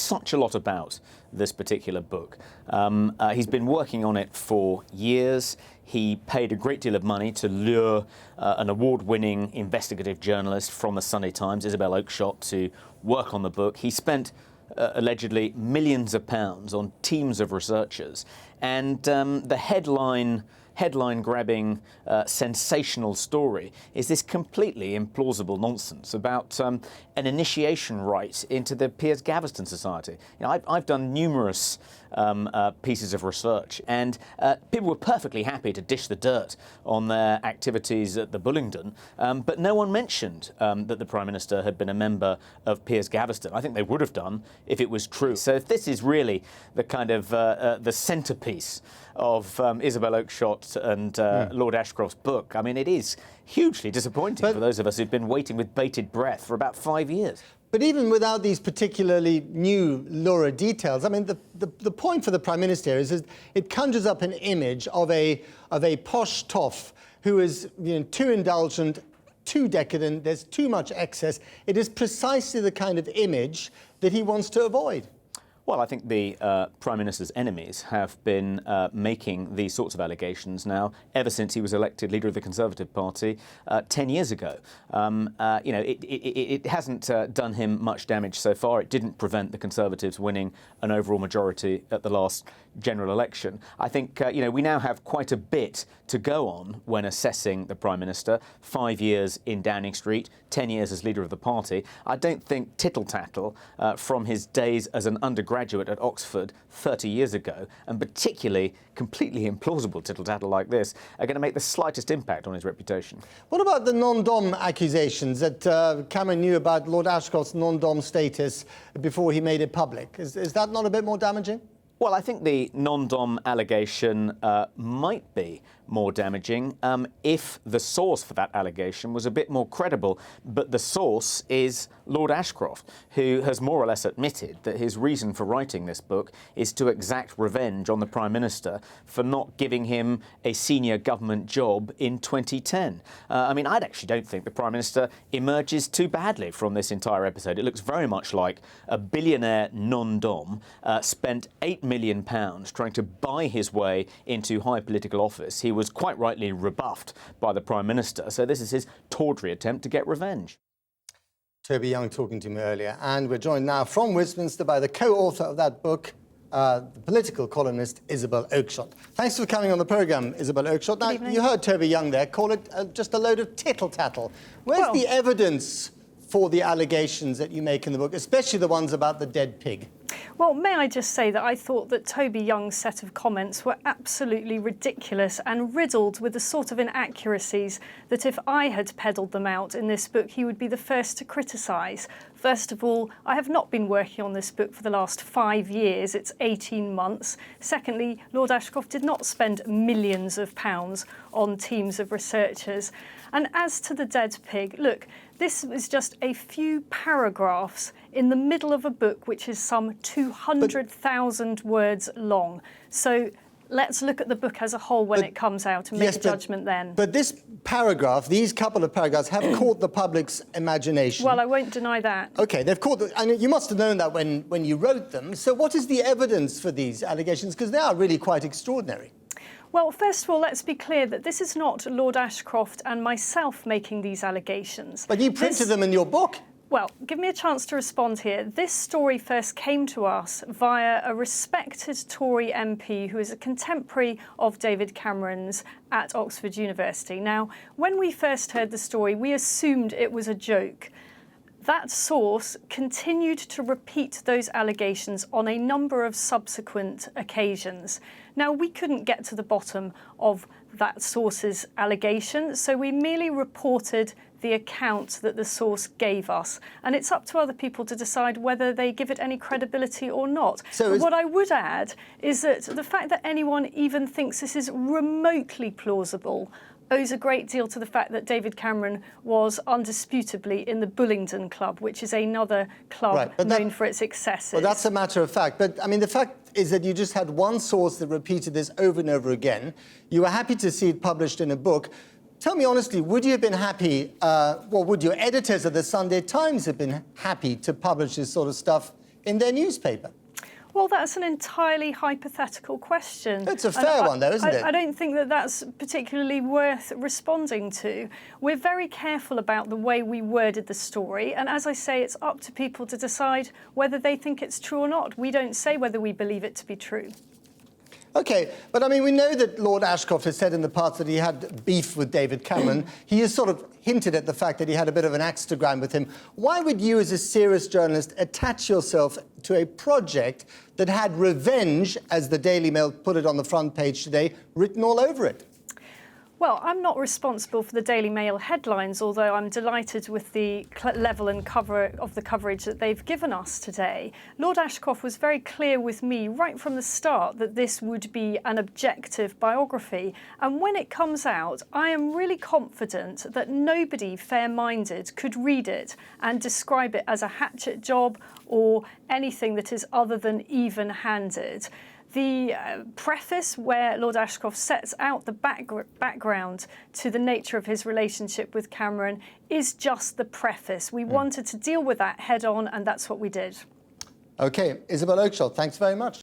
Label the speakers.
Speaker 1: such a lot about this particular book. He's been working on it for years. He paid a great deal of money to lure an award-winning investigative journalist from the Sunday Times, Isabel Oakeshott, to work on the book. He spent allegedly millions of pounds on teams of researchers, and the headline-grabbing, sensational story is this completely implausible nonsense about an initiation rite into the Piers Gaveston Society. You know, I've done numerous pieces of research, and people were perfectly happy to dish the dirt on their activities at the Bullingdon, but no one mentioned that the Prime Minister had been a member of Piers Gaveston. I think they would have done if it was true. So if this is really the kind of the centrepiece of Isabel Oakeshott and Lord Ashcroft's book, I mean, it is hugely disappointing for those of us who've been waiting with bated breath for about 5 years.
Speaker 2: But even without these particularly new lurid details, I mean, the point for the Prime Minister is it conjures up an image of a posh toff who is, you know, too indulgent, too decadent, there's too much excess. It is precisely the kind of image that he wants to avoid.
Speaker 1: Well, I think the Prime Minister's enemies have been making these sorts of allegations now ever since he was elected leader of the Conservative Party 10 years ago. You know, it hasn't done him much damage so far. It didn't prevent the Conservatives winning an overall majority at the last general election. I think, you know, we now have quite a bit to go on when assessing the Prime Minister. 5 years in Downing Street, 10 years as leader of the party. I don't think tittle-tattle from his days as an undergraduate at Oxford 30 years ago, and particularly completely implausible tittle-tattle like this, are going to make the slightest impact on his reputation.
Speaker 2: What about the non-dom accusations that Cameron knew about Lord Ashcroft's non-dom status before he made it public? Is that not a bit more damaging?
Speaker 1: Well, I think the non-dom allegation might be more damaging if the source for that allegation was a bit more credible. But the source is Lord Ashcroft, who has more or less admitted that his reason for writing this book is to exact revenge on the Prime Minister for not giving him a senior government job in 2010. I mean, I actually don't think the Prime Minister emerges too badly from this entire episode. It looks very much like a billionaire non-dom spent £8 million trying to buy his way into high political office. He was quite rightly rebuffed by the Prime Minister, so this is his tawdry attempt to get revenge.
Speaker 2: Toby Young talking to me earlier, and we're joined now from Westminster by the co-author of that book, the political columnist Isabel Oakeshott. Thanks for coming on the programme, Isabel Oakeshott. Now, you heard Toby Young there call it just a load of tittle-tattle. Where's the evidence for the allegations that you make in the book, especially the ones about the dead pig?
Speaker 3: Well, may I just say that I thought that Toby Young's set of comments were absolutely ridiculous and riddled with the sort of inaccuracies that if I had peddled them out in this book, he would be the first to criticise. First of all, I have not been working on this book for the last 5 years. It's 18 months. Secondly, Lord Ashcroft did not spend millions of pounds on teams of researchers. And as to the dead pig, look, this was just a few paragraphs in the middle of a book which is some 200,000 words long. So let's look at the book as a whole when it comes out and make a judgment then.
Speaker 2: But this paragraph, these couple of paragraphs, have caught the public's imagination.
Speaker 3: Well, I won't deny that.
Speaker 2: OK, they've caught and you must have known that when you wrote them. So what is the evidence for these allegations? Because they are really quite extraordinary.
Speaker 3: Well, first of all, let's be clear that this is not Lord Ashcroft and myself making these allegations.
Speaker 2: But you printed them in your book.
Speaker 3: Well, give me a chance to respond here. This story first came to us via a respected Tory MP who is a contemporary of David Cameron's at Oxford University. Now, when we first heard the story, we assumed it was a joke. That source continued to repeat those allegations on a number of subsequent occasions. Now, we couldn't get to the bottom of that source's allegation, so we merely reported the account that the source gave us. And it's up to other people to decide whether they give it any credibility or not. But what I would add is that the fact that anyone even thinks this is remotely plausible owes a great deal to the fact that David Cameron was undisputably in the Bullingdon Club, which is another club known for its excesses.
Speaker 2: Well, that's a matter of fact. But, I mean, the fact is that you just had one source that repeated this over and over again. You were happy to see it published in a book. Tell me honestly, would you have been happy, would your editors of the Sunday Times have been happy to publish this sort of stuff in their newspaper?
Speaker 3: Well, that's an entirely hypothetical question.
Speaker 2: It's a fair one, though, isn't it?
Speaker 3: I don't think that that's particularly worth responding to. We're very careful about the way we worded the story, and as I say, it's up to people to decide whether they think it's true or not. We don't say whether we believe it to be true.
Speaker 2: OK, but I mean, we know that Lord Ashcroft has said in the past that he had beef with David Cameron. He has sort of hinted at the fact that he had a bit of an axe to grind with him. Why would you, as a serious journalist, attach yourself to a project that had revenge, as the Daily Mail put it on the front page today, written all over it?
Speaker 3: Well, I'm not responsible for the Daily Mail headlines, although I'm delighted with the level and cover of the coverage that they've given us today. Lord Ashcroft was very clear with me right from the start that this would be an objective biography. And when it comes out, I am really confident that nobody fair-minded could read it and describe it as a hatchet job or anything that is other than even-handed. The preface where Lord Ashcroft sets out the background to the nature of his relationship with Cameron is just the preface. We wanted to deal with that head on, and that's what we did.
Speaker 2: OK, Isabel Oakeshott, thanks very much.